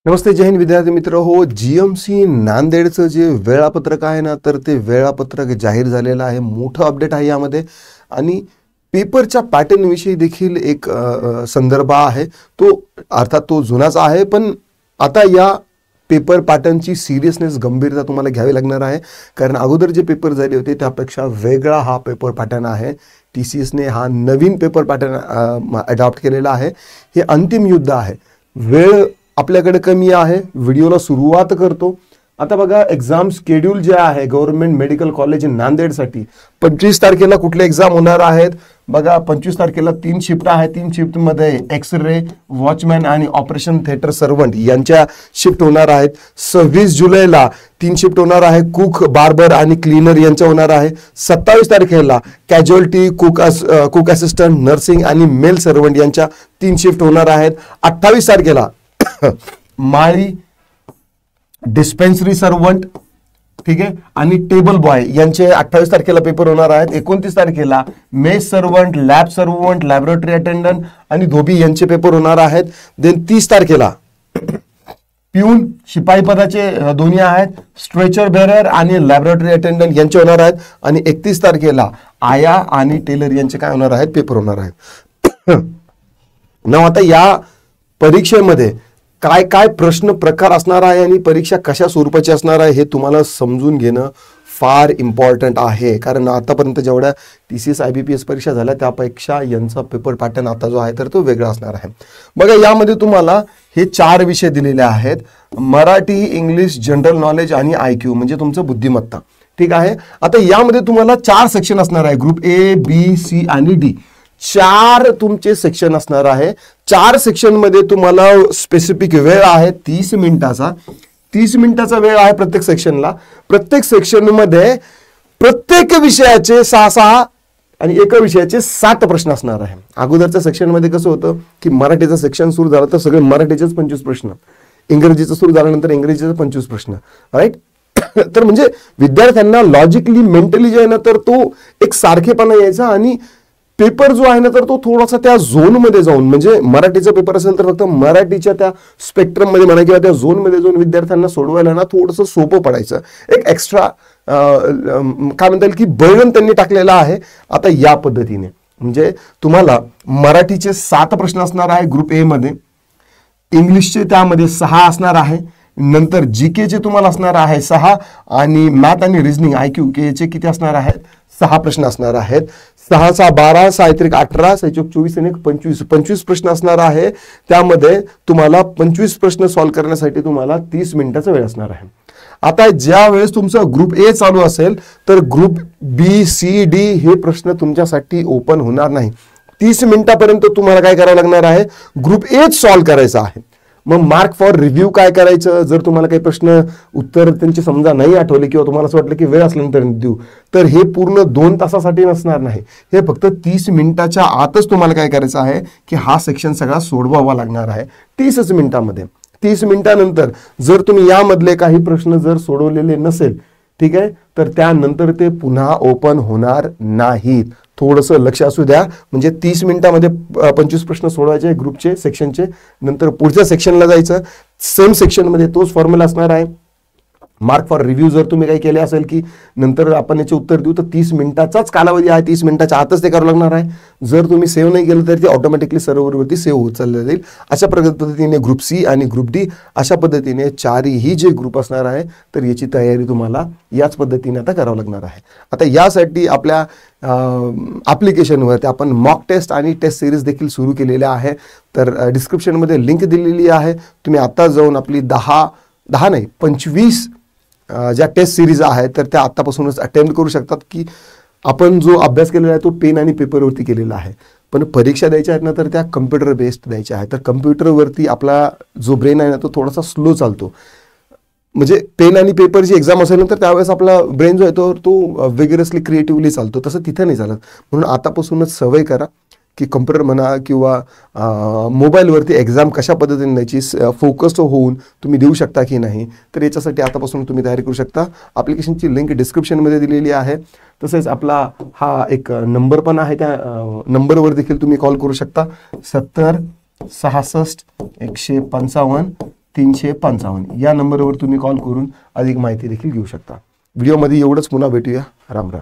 नमस्ते, जय हिंद विद्यार्थी मित्र हो. जीएमसी नांदेडचं जे वेळापत्रक आहे ना, तर ते वेळापत्रक जाहीर झालेलं आहे. मोठं अपडेट आहे यामध्ये आणि पेपरच्या पॅटर्न विषयी देखील एक संदर्भ आहे. तो अर्थात तो जुनाच आहे, पण आता या पेपर पॅटर्नची सिरियसनेस, गंभीरता तुम्हाला घ्यावी लागणार आहे. कारण अगोदर जे पेपर झाले होते त्यापेक्षा वेगळा हा पेपर पॅटर्न आहे. TCSने हा नवीन पेपर पॅटर्न अडॉप्ट केलेला आहे. हे अंतिम युद्ध आहे. वेळ आपल्याकडे कमी आहे. व्हिडिओला सुरुवात करतो. आता बघा, एक्झाम शेड्यूल जे आहे गव्हर्नमेंट मेडिकल कॉलेज नांदेडसाठी 25 तारखेला कुठले एक्झाम होणार आहेत बघा. 25 तारखेला 3 शिफ्ट आहे. 3 शिफ्टमध्ये एक्सरे, वॉचमॅन आणि ऑपरेशन थिएटर सर्वंट यांच्या शिफ्ट होणार आहेत. 26 जुलैला 3 शिफ्ट होणार आहे. कुक, बार्बर आणि क्लीनर यांच्या होणार आहे. 27 तारखेला कॅज्युअल्टी, कुक असिस्टंट, नर्सिंग आणि मेल सर्वंट यांच्या 3 शिफ्ट होणार आहेत. 28 तारखेला माळी, डिस्पेन्सरी सर्वंट, ठीक आहे, आणि टेबल बॉय यांचे 28 तारखेला पेपर होणार आहेत. 29 तारखेला mess servant, lab servant, laboratory attendant आणि धोबी यांचे पेपर होणार आहेत. देन 30 तारखेला पिऊन, शिपाई पदाचे दोन्ही आहेत. स्ट्रेचर बेरर आणि लॅबोरेटरी अटेंडंट यांचे होणार आहेत. आणि 31 तारखेला आया आणि टेलर यांचे काय होणार आहेत, पेपर होणार आहेत. ना आता या परीक्षेमध्ये काय काय प्रश्न प्रकार असणार आहे आणि परीक्षा कशा स्वरूपाची असणार आहे हे तुम्हाला समजून घेणं फार इम्पॉर्टंट आहे. कारण आतापर्यंत जेवढ्या TCS IBPS परीक्षा झाल्या त्यापेक्षा यांचा पेपर पॅटर्न आता जो आहे तर तो वेगळा असणार आहे. बघा, यामध्ये तुम्हाला हे 4 विषय दिलेले आहेत. मराठी, इंग्लिश, जनरल नॉलेज आणि IQ म्हणजे तुमचं बुद्धिमत्ता, ठीक आहे. आता यामध्ये तुम्हाला 4 सेक्शन असणार आहे. ग्रुप A, B, C आणि D. 4 तुमचे सेक्शन असणार आहे. 4 सेक्शन मध्ये तुम्हाला स्पेसिफिक वेळ आहे 30 मिनिटाचा. 30 मिनिटाचा वेळ आहे प्रत्येक सेक्शनला. प्रत्येक सेक्शन मध्ये प्रत्येक विषयाचे 6 आणि एका विषयाचे 7 प्रश्न असणार आहे. अगोदरच्या सेक्शन मध्ये कसं होतं की मराठीचं सेक्शन सुरू झालं तर सगळे मराठीचेच 25 प्रश्न, इंग्रजीचं सुरू झाल्यानंतर इंग्रजीचे 25 प्रश्न, राईट. तर म्हणजे विद्यार्थ्यांना लॉजिकली, मेंटली जे आहे ना तर तो एक सारखेपणा यायचा आणि पेपर जो आहे ना तर तो थोडासा त्या झोनमध्ये जाऊन, म्हणजे मराठीचा पेपर असेल तर फक्त मराठीच्या त्या स्पेक्ट्रम मध्ये म्हणा किंवा त्या झोनमध्ये जाऊन विद्यार्थ्यांना सोडवायला ना थोडंसं सोपं पडायचं. एक एक्स्ट्रा काय म्हणता येईल की बर्डन त्यांनी टाकलेला आहे. आता या पद्धतीने म्हणजे तुम्हाला मराठीचे 7 प्रश्न असणार आहे ग्रुप A मध्ये. इंग्लिशचे त्यामध्ये 6 असणार आहे. नंतर GK चे तुम्हाला असणार आहे 6 आणि मॅथ आणि रिझनिंग IQ चे किती असणार आहेत, 6 प्रश्न असणार आहेत. 6 6 12, 6 18, 6 24 आणि 25 प्रश्न असणार आहे. त्यामध्ये तुम्हाला 25 प्रश्न सॉल्व्ह करण्यासाठी तुम्हाला 30 मिनिटाचा वेळ असणार आहे. आता ज्या वेळेस तुमचा ग्रुप A चालू असेल तर ग्रुप B, C, D हे प्रश्न तुमच्यासाठी ओपन होणार नाही. 30 मिनिटापर्यंत तुम्हाला काय करावं लागणार आहे, ग्रुप A सॉल्व्ह करायचा आहे. मग मार्क फॉर रिव्ह्यू काय करायचं, जर तुम्हाला काही प्रश्न उत्तर त्यांची समजा नाही आठवले किंवा तुम्हाला असं वाटलं की वेळ असल्यानंतर देऊ, तर हे पूर्ण 2 तासासाठी नसणार नाही. हे फक्त 30 मिनिटाच्या आतच तुम्हाला काय करायचं आहे की हा सेक्शन सगळा सोडवावा लागणार आहे 30 मिनिटामध्ये. 30 मिनिटानंतर जर तुम्ही यामधले काही प्रश्न जर सोडवलेले नसेल, ठीक आहे, तर त्यानंतर ते पुन्हा ओपन होणार नाहीत. थोडंसं लक्ष असू द्या. म्हणजे 30 मिनिटामध्ये 25 प्रश्न सोडवायचे ग्रुपचे, सेक्शनचे. नंतर पुढच्या सेक्शनला जायचं. सेम सेक्शनमध्ये तोच फॉर्म्युला असणार आहे. मार्क फॉर रिव्ह्यू जर तुम्ही काही केले असेल की नंतर आपण याचे उत्तर देऊ, तर 30 मिनिटाचाच कालावधी आहे. 30 मिनिटाच्या आतच ते करावं लागणार आहे. जर तुम्ही सेव्ह नाही केलं तर ते ऑटोमॅटिकली सर्व्हरवरती सेव्ह होत चाललं जाईल. अशा पद्धतीने ग्रुप C आणि ग्रुप D अशा पद्धतीने 4ही जे ग्रुप असणार आहे तर याची तयारी तुम्हाला याच पद्धतीने आता करावं लागणार आहे. आता यासाठी आपल्या ॲप्लिकेशनवरती आपण मॉक टेस्ट आणि टेस्ट सिरीज देखील सुरू केलेल्या आहे. तर डिस्क्रिप्शनमध्ये लिंक दिलेली आहे. तुम्ही आता जाऊन आपली 25 ज्या टेस्ट सिरीज आहेत तर त्या आत्तापासूनच अटेम्प्ट करू शकतात. की आपण जो अभ्यास केलेला आहे तो पेन आणि पेपरवरती केलेला आहे, पण परीक्षा द्यायच्या आहेत ना तर त्या कम्प्युटर बेस्ड द्यायच्या आहेत. तर कम्प्युटरवरती आपला जो ब्रेन आहे ना तो थोडासा स्लो चालतो. म्हणजे पेन आणि पेपरची एक्झाम असेल तर त्यावेळेस आपला ब्रेन जो आहे तो विगरसली क्रिएटिव्हली चालतो, तसं तिथं नाही चालत. म्हणून आतापासूनच सवय करा की कम्प्युटर म्हणा किंवा मोबाईलवरती एक्झाम कशा पद्धतीने द्यायची, फोकस होऊन तुम्ही देऊ शकता की नाही, तर याच्यासाठी आतापासून तुम्ही तयारी करू शकता. ॲप्लिकेशनची लिंक डिस्क्रिप्शनमध्ये दिलेली आहे. तसेच आपला हा एक नंबर पण आहे, त्या नंबरवर देखील तुम्ही कॉल करू शकता. 70 66 155 355 या नंबरवर तुम्ही कॉल करून अधिक माहिती देखील घेऊ शकता. व्हिडिओमध्ये एवढंच. पुन्हा भेटूया. राम राम.